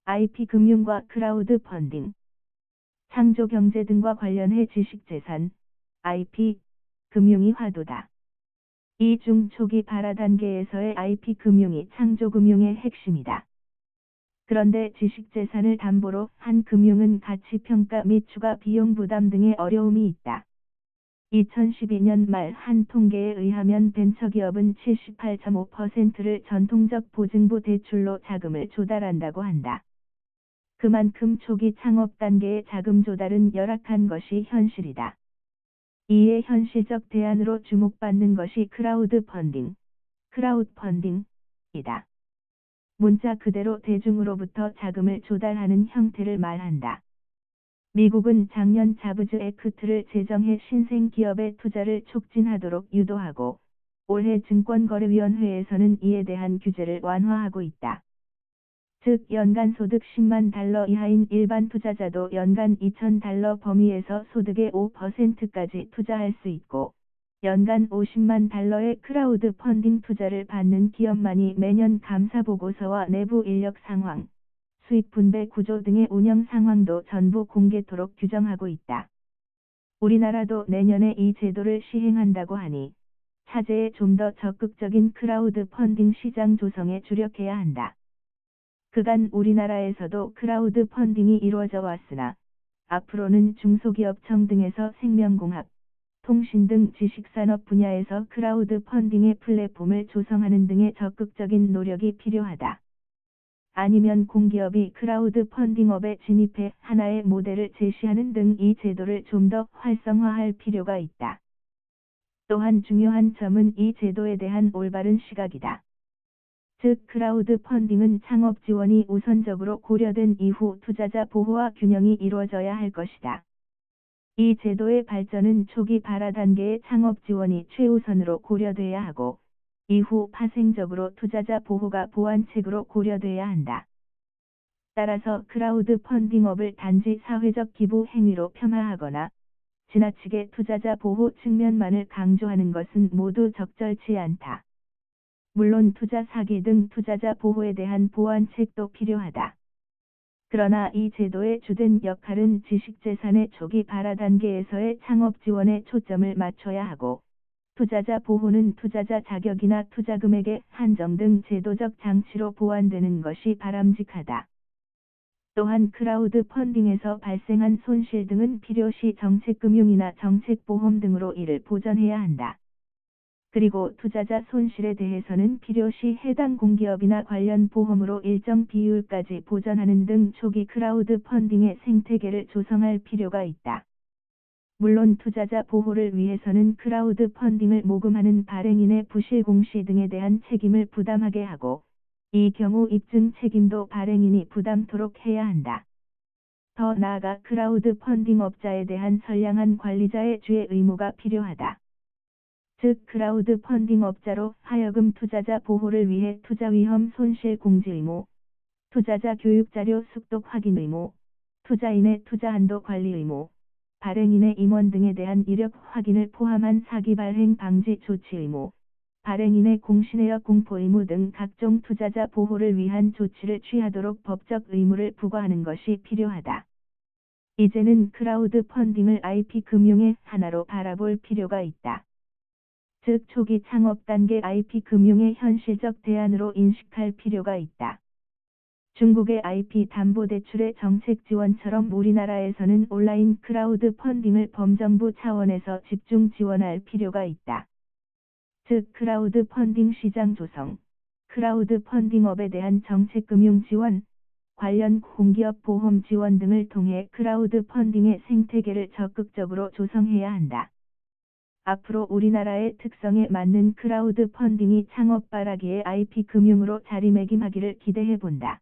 IP금융과 크라우드 펀딩, 창조경제 등과 관련해 지식재산, IP, 금융이 화두다. 이 중 초기 발화 단계에서의 IP금융이 창조금융의 핵심이다. 그런데 지식재산을 담보로 한 금융은 가치평가 및 추가 비용 부담 등의 어려움이 있다. 2012년 말 한 통계에 의하면 벤처기업은 78.5%를 전통적 보증부 대출로 자금을 조달한다고 한다. 그만큼 초기 창업 단계의 자금 조달은 열악한 것이 현실이다. 이에 현실적 대안으로 주목받는 것이 크라우드 펀딩, 크라우드 펀딩이다. 문자 그대로 대중으로부터 자금을 조달하는 형태를 말한다. 미국은 작년 자부즈 액트를 제정해 신생 기업의 투자를 촉진하도록 유도하고, 올해 증권거래위원회에서는 이에 대한 규제를 완화하고 있다. 즉 연간 소득 10만 달러 이하인 일반 투자자도 연간 2,000달러 범위에서 소득의 5%까지 투자할 수 있고, 연간 50만 달러의 크라우드 펀딩 투자를 받는 기업만이 매년 감사보고서와 내부 인력 상황, 수익 분배 구조 등의 운영 상황도 전부 공개토록 규정하고 있다. 우리나라도 내년에 이 제도를 시행한다고 하니, 차제에 좀 더 적극적인 크라우드 펀딩 시장 조성에 주력해야 한다. 그간 우리나라에서도 크라우드 펀딩이 이루어져 왔으나, 앞으로는 중소기업청 등에서 생명공학, 통신 등 지식산업 분야에서 크라우드 펀딩의 플랫폼을 조성하는 등의 적극적인 노력이 필요하다. 아니면 공기업이 크라우드 펀딩업에 진입해 하나의 모델을 제시하는 등 이 제도를 좀 더 활성화할 필요가 있다. 또한 중요한 점은 이 제도에 대한 올바른 시각이다. 즉 크라우드 펀딩은 창업 지원이 우선적으로 고려된 이후 투자자 보호와 균형이 이루어져야 할 것이다. 이 제도의 발전은 초기 발화 단계의 창업 지원이 최우선으로 고려돼야 하고, 이후 파생적으로 투자자 보호가 보완책으로 고려돼야 한다. 따라서 크라우드 펀딩업을 단지 사회적 기부 행위로 폄하하거나 지나치게 투자자 보호 측면만을 강조하는 것은 모두 적절치 않다. 물론 투자 사기 등 투자자 보호에 대한 보완책도 필요하다. 그러나 이 제도의 주된 역할은 지식재산의 초기 발화 단계에서의 창업 지원에 초점을 맞춰야 하고, 투자자 보호는 투자자 자격이나 투자 금액의 한정 등 제도적 장치로 보완되는 것이 바람직하다. 또한 크라우드 펀딩에서 발생한 손실 등은 필요시 정책금융이나 정책보험 등으로 이를 보전해야 한다. 그리고 투자자 손실에 대해서는 필요시 해당 공기업이나 관련 보험으로 일정 비율까지 보전하는 등 초기 크라우드 펀딩의 생태계를 조성할 필요가 있다. 물론 투자자 보호를 위해서는 크라우드 펀딩을 모금하는 발행인의 부실 공시 등에 대한 책임을 부담하게 하고, 이 경우 입증 책임도 발행인이 부담토록 해야 한다. 더 나아가 크라우드 펀딩 업자에 대한 선량한 관리자의 주의 의무가 필요하다. 즉 크라우드 펀딩 업자로 하여금 투자자 보호를 위해 투자 위험 손실 공지 의무, 투자자 교육 자료 숙독 확인 의무, 투자인의 투자 한도 관리 의무, 발행인의 임원 등에 대한 이력 확인을 포함한 사기 발행 방지 조치 의무, 발행인의 공시내역 공포 의무 등 각종 투자자 보호를 위한 조치를 취하도록 법적 의무를 부과하는 것이 필요하다. 이제는 크라우드 펀딩을 IP금융의 하나로 바라볼 필요가 있다. 즉 초기 창업 단계 IP금융의 현실적 대안으로 인식할 필요가 있다. 중국의 IP담보대출의 정책 지원처럼 우리나라에서는 온라인 크라우드 펀딩을 범정부 차원에서 집중 지원할 필요가 있다. 즉 크라우드 펀딩 시장 조성, 크라우드 펀딩업에 대한 정책금융 지원, 관련 공기업 보험 지원 등을 통해 크라우드 펀딩의 생태계를 적극적으로 조성해야 한다. 앞으로 우리나라의 특성에 맞는 크라우드 펀딩이 창업 바라기에 IP금융으로 자리매김하기를 기대해본다.